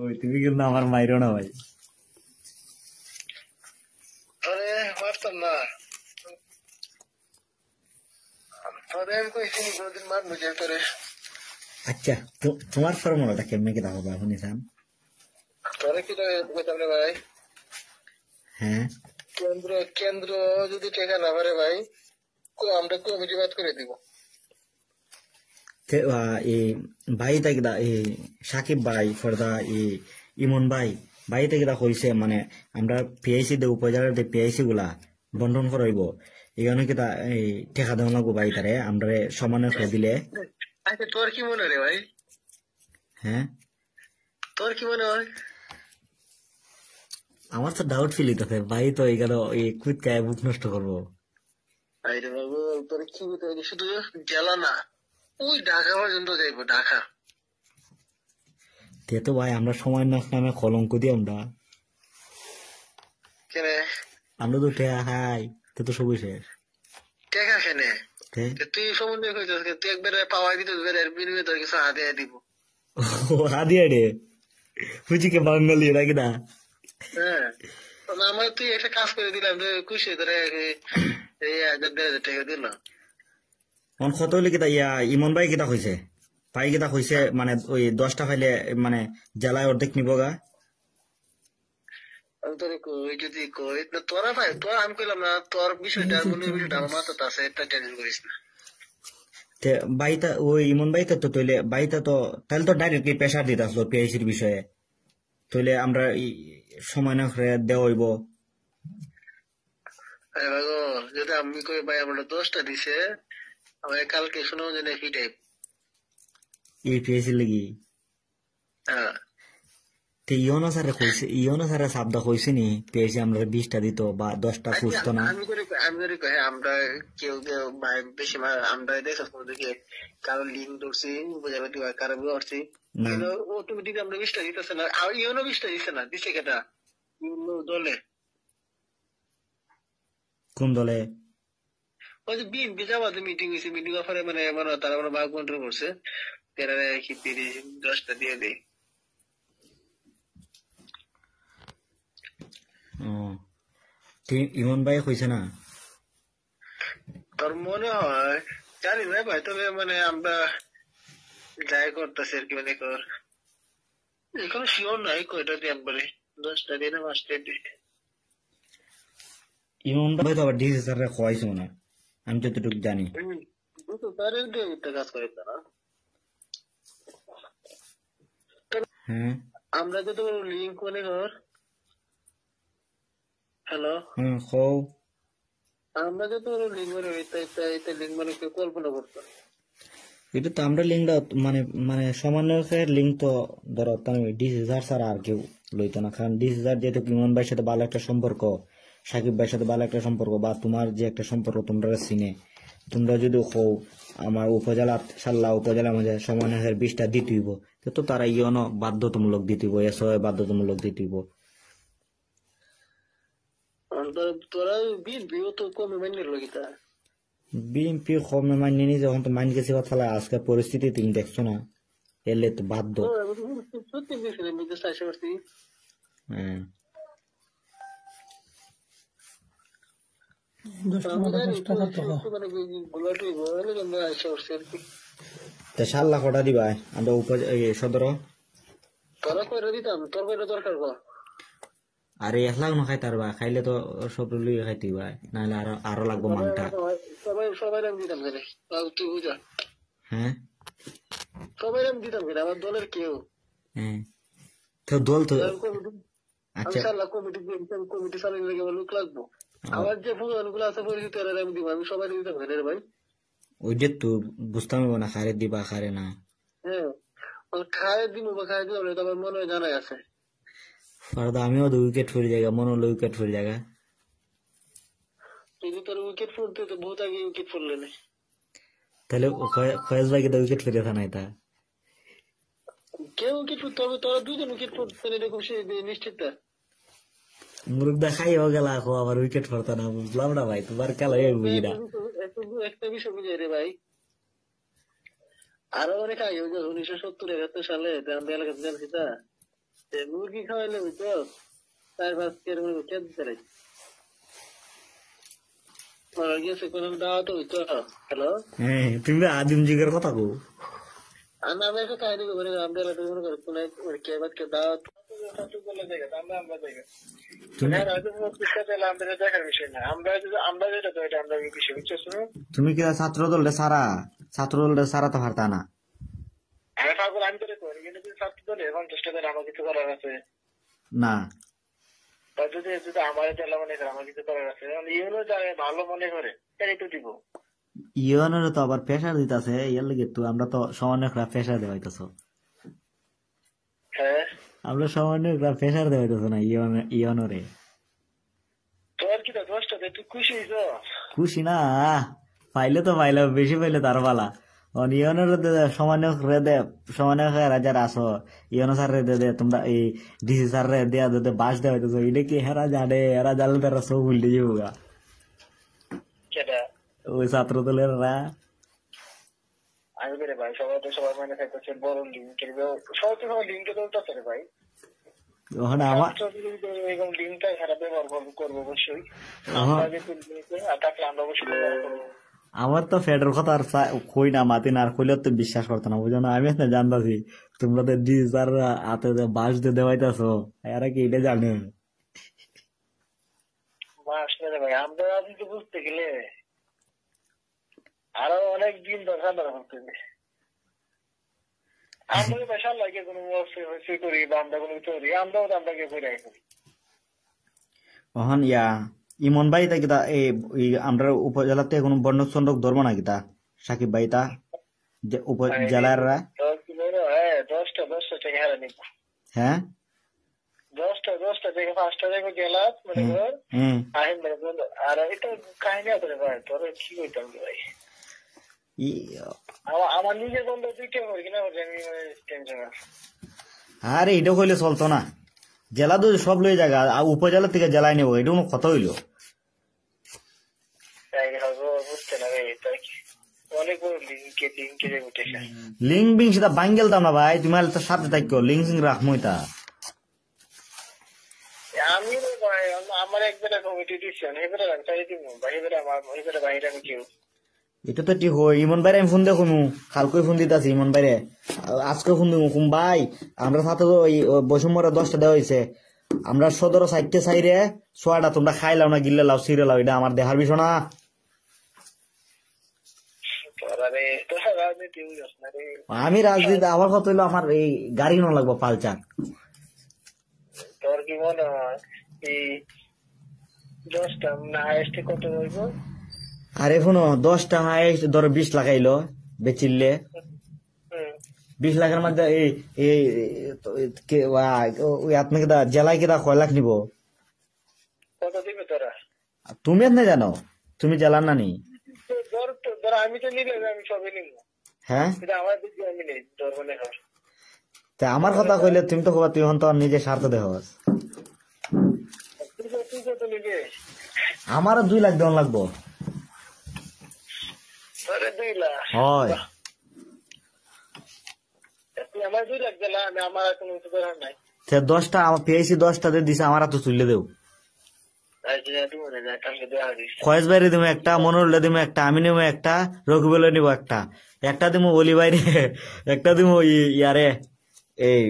ওই তুমি কিন্তু আমার মাইরো না ভাই। আরে মারতাম না, তোরে আমি কইছি কোনদিন মারবো যে তোরে। আচ্ছা তোমার ফর্মুলাটা কেমনে কি দেখো এখন নিসান? তোরে কি কইতাম রে ভাই, হ্যাঁ কেন্দ্র কেন্দ্র যদি টেকা না পারে ভাই, আমরা কমিটি বাদ করে দিব। এই ভাই তাকিদা এই সাকিব ভাই ফরদা ইমন ভাই ভাই তাকিদা কইছে মানে আমরা পিআইসি দে উপজেলার যে পিআইসি গুলা বন্টন করাইব এখানে কিতা এই টেকা দেওয়া লাগবো ভাই তারে আমরা সমানে করে দিলে। আচ্ছা তোর কি মনে রে ভাই? হ্যাঁ তোর কি মনে হয়? আমার তো ডাউট ফিল হইতেছে ভাই তো এখানে এই কুইৎকায় বুক নষ্ট করবো। আরে বাবু তোর কি বলতে হবে, শুধু জেলা না ওই ঢাকা পর্যন্ত যাইবো, ঢাকা। তে তো ভাই আমরা সময় নামে কলঙ্ক দিই কেনে আমরা তো টেকা খাই তে তো সবই শেষ। টেকা কেনে তুই সম্বন্ধে কইছিস, তুই একবার পাওয়াই দিত, এর বিনিময়ে তোর কিছু হাতে দিব। ও হাদিয়া রে হুজিকে বাঙালি নাকি না? হ্যাঁ আমার তুই একটা কাজ করে দিলাম, খুশি তোরা এই 1,000 টাকা দিলাম। মন কত হইলে কিতা ইয়া ইমন ভাই কিতা কইছে? ভাই কিতা কইছে মানে ওই 10টা ফাইলে মানে জেলায় অর্ধেক নিবগা। আমি তোর কই যদি কই তোরা ভাই, তোর আমি কইলাম না তোর বিষয়টা, মনে বিষয়টা আমার মাথাতে আছে, এটা টেনশন করিস না। তে বাইতা ওই ইমন ভাইটা তো তইলে বাইতা তো তাহলে তো ডাইরেক্টলি প্রেসার দিতে আসলো পিআইসির বিষয়ে, তইলে আমরা সময় না করে দেওয়া হইব। আরে ভাগর যদি আমি কই ভাই আমরা 10টা দিছে, আমার কালকে শোনাও যে নাকি টাইপ। এই পিআইসির লাগি হ্যাঁ তে ইয়নো স্যারে সাবদা কইছে নি পিআইসি আমরা 20টা দিত বা 10টা খুঁজতো না। আমি করে কই আমরা কেউ কেউ ভাই বেশি আমরা দেখছ দেখে কারো লিঙ্ক ধরছি উপজেলা দিবা, কারো ধরছি অটোমেটিক আমরা 20টা দিতেছে না, আর ইউনো 20টা দিছে না, দিছে কেটা ইউনো দলে। কোন দলে? ওই যে বিএনপি জামাতে মিটিং হয়েছে, মিটিং অফারে মানে তারা মানে ভাগ বন্টন করছে, তেরা কি 10টা দিয়ে দেয়। ইমন ভাই কইছে না? তোর মনে হয় জানি না ভাই, তবে মানে আমরা যাই করতেছি আর কি, মানে কর এখন শিওর নাই কয়টা দিয়ে একবারে 10টা দিয়ে না 5টা দিয়ে। ইমন ভাই তো আবার ডিসি স্যাররা খোয়াইছে না, আমি যতটুকু জানি। তারের দিয়ে একটা কাজ করে তারা। হ্যাঁ আমরা যত লিঙ্ক মনে কর, হ্যালো হও আমরা যত লিঙ্ক মনে লিঙ্ক মানে কেউ কল্পনা করতো। এটা তো আমরা লিঙ্কটা মানে মানে সমন্বয়কের লিঙ্ক তো ধরো ডিসি স্যার ছাড়া আর কেউ লইতো না, কারণ ডিসি স্যার যেহেতু ইমন ভাইয়ের সাথে ভালো একটা সম্পর্ক, সাকিব ভাইয়ের সাথে ভালো একটা সম্পর্ক, বা তোমার যে একটা সম্পর্ক তোমরা চিনে, তোমরা যদি হও আমার উপজেলা সাল্লা উপজেলার মাঝে সমন্বয়ের 20টা দিতে হইব, তো তারা ইয়নো বাধ্যতামূলক দিতে হইব, এসও বাধ্যতামূলক দিতে হইব। তোরা বিএনপিও তো কমে মাইনে লগিতা, বিএনপি কমে মাইনে নি যখন তো মাইন গেছে কথা, আজকে পরিস্থিতি তুমি দেখছো না, এলে তো বাধ্য। সত্যি দেখছিলাম বিদেশ আসে করছি। হ্যাঁ সাল্লা কটা দিবা আমরা সদর? তোরা কয়টা দিতাম, তোর কয়টা দরকার কর। আরে 1 লাখ না খাইতে পারবা, খাইলে তো সব লুই খাইতে হইবা, নাহলে আরো লাগবো মানটা। সবাই আমি দিতাম কেন, তুই বুঝা। হ্যাঁ সবাই আমি দিতাম কেন, আমার দলের কেউ। হ্যাঁ তো দল তো আচ্ছা কমিটি চালিয়ে লেগে লোক লাগবো, আমার যে ফুলগুলো আছে পরিচিত আমি দিব, আমি সবাই দিতাম কেন রে ভাই। ওই যে তো বুঝতাম না খারে দিবা খারে না। হ্যাঁ খায় দিব বা খায় দিব তো আমার মনে হয় জানাই আছে। ফারদা আমিও 2 উইকেট ফুরি জায়গা, মনে হলো উইকেট ফুরি জায়গা। যদি তোর উইকেট ফুলতে তো বহুত আগে উইকেট ফুললে না, তাহলে ফয়েজ ভাইকে তো উইকেট ফুরিয়েছে না এটা কেউ উইকেট ফুলতে হবে, তোরা 2জন উইকেট ফুলতে এরকম সে নিশ্চিত। মুরুখ দেখাই ও গেল আবার উইকেট পড়তো না, বুঝলাম না ভাই তোমার খেলা বুঝি না। একটা বিষয় বুঝাই রে ভাই, আরো অনেক আগে 1970-71 সালে আমাদের এলাকাতে জানছি তা মুরগি খাওয়াইলে হইতো 4-5 কেজি মুরগি খেতে দিতে লাগে গেছে কোন দাওয়াত হইতো হ্যালো হ্যাঁ তুমি আদিম যুগের কথা কো আমি আমি একটা কাহিনী বলি আমরা এলাকা মনে করি কোন কে বাদ কে দাওয়াত দেখার বিষয় না আমরা যেটা তো এটা আমরা বিষয় বুঝছো তুমি কি ছাত্র দলটা সারা তো পারতা না আমি পাগল আমি তো করি কিন্তু ছাত্র দলে এখন চেষ্টা করে আমার কিছু করার আছে না যদি যদি আমার তেলা মনে করে আমার কিছু করার আছে ইউনো যারা ভালো মনে করে তাই তো দিব ইয়নের তো আবার প্রেসার দিতেছে এর লাগে তো আমরা তো সামান্য একটা প্রেসার দেওয়াইতেছ হ্যাঁ আমরা সামান্য একটা প্রেসার দেওয়াইতেছ না ইয়নরে তোর কি তো দোষটা তুই খুশি হইছ খুশি না পাইলে তো পাইলে বেশি পাইলে তার বালা ইয়নের সমান্য যারা আছো ইয়ন স্যার রে দে তোমরা এই ডিসি স্যার রে দেয়া দে বাস দেওয়া হইতেছ এটা কি হেরা জানে হেরা জানলে তারা সব উল্টে যাবো গা সেটা ওই ছাত্র দলের আমি বেরে ভাই সবাই তো সবাই মানে খাইতেছে বড় লিঙ্কের সবাই তো সবাই লিঙ্কে দলতেছে রে ভাই ওখানে আমার এরকম লিঙ্কটা খারাপ ব্যবহার করবো অবশ্যই আমরা যে আর তাকে আমরা অবশ্যই ব্যবহার করবো আমার তো ফেডের কথা আর কই না মাতি না আর কইলে তো বিশ্বাস করতো না বুঝো না আমি না জানতাছি তোমরা তো ডিজার হাতে বাস দিয়ে দেওয়াইতেছ এরা কি এটা জানে আসলে ভাই আমরা আপনি তো বুঝতে গেলে আরো অনেক দিন দরকার করতে আমরা পেশার লাগে কোনো করি বা আমরা কোনো করি আমরাও আমরাকে করে করি ওহন ইমন ভাই তা কিতা এই আমরা উপজেলাতে কোনো বন্ডক চন্ডক ধরবো না কিতা সাকিব ভাই তা উপজেলার 10টা থেকে হারা নিব হ্যাঁ 10টা থেকে 5টা থেকে গেলাম মনে কর আহিম আর এটা কাহিনী আছে ভাই তোর কি কইতাম ভাই আমার নিজের বন্ধ দুইটা করি কিনা আমি টেনশন আছে আরে এটা কইলে চলতো না জেলা তো সব লয়ে জায়গা উপজেলা থেকে জেলায় নেবো এটা কোনো কথা হইলো লিঙ্ক বিং সেটা বাঙ্গেল দাম না ভাই তুমি তো সাথে থাকো লিঙ্ক সিং রাখমো এটা আমি আমার একবার কমিটি দিচ্ছি এবারে রাখতে দিব বাইরে আমার এবারে বাইরে আমি কেউ এটা তো ঠিক হয় ইমন বাইরে আমি ফোন দেখো কালকে ফোন দিতেছি ইমন বাইরে আজকে ফোন দিব কুম ভাই আমরা সাথে ওই বৈষম্যরা 10টা দেওয়া হয়েছে আমরা 17 সাইডে সাইরে 6টা তোমরা খাইলাও না গিল্লে লাও সিরে লাও এটা আমার দেখার বিষয় না আমি রাজনীতি আমার কথা হইলো আমার এই গাড়ি না লাগবো পালচার তোর কি মনে হয় এই 10টা না হাইস্টে কত হইব আরে শুনো 10টা হাইস্ট ধরো 20 লাগাইলো বেচিলে 20 লাখের মধ্যে এই আপনাকে জেলায় কেদা 6 লাখ নিব কত দিবে তোরা তুমি না জানো তুমি জেলার না নি আমি তো নিলে আমি সবই নিব হ্যাঁ আমার দিকে আমি নেই তোর মনে হয় তা আমার কথা কইলে তুমি তো কবা তুই হন তো নিজে স্বার্থ দেহ আমার 2 লাখ দেওয়া লাগবো হয় আমার 2 লাখ দিলা আমি আমার কোনো কিছু করার নাই 10টা আমার পেয়েছি 10টা দিয়ে দিছে আমার তো তুললে দেও খয়েস বাইরে দিব একটা মনোরলে দিব একটা আমি নেবো একটা রঘুবেলে নিব একটা দিব অলি বাইরে একটা দিব ইয়ারে এই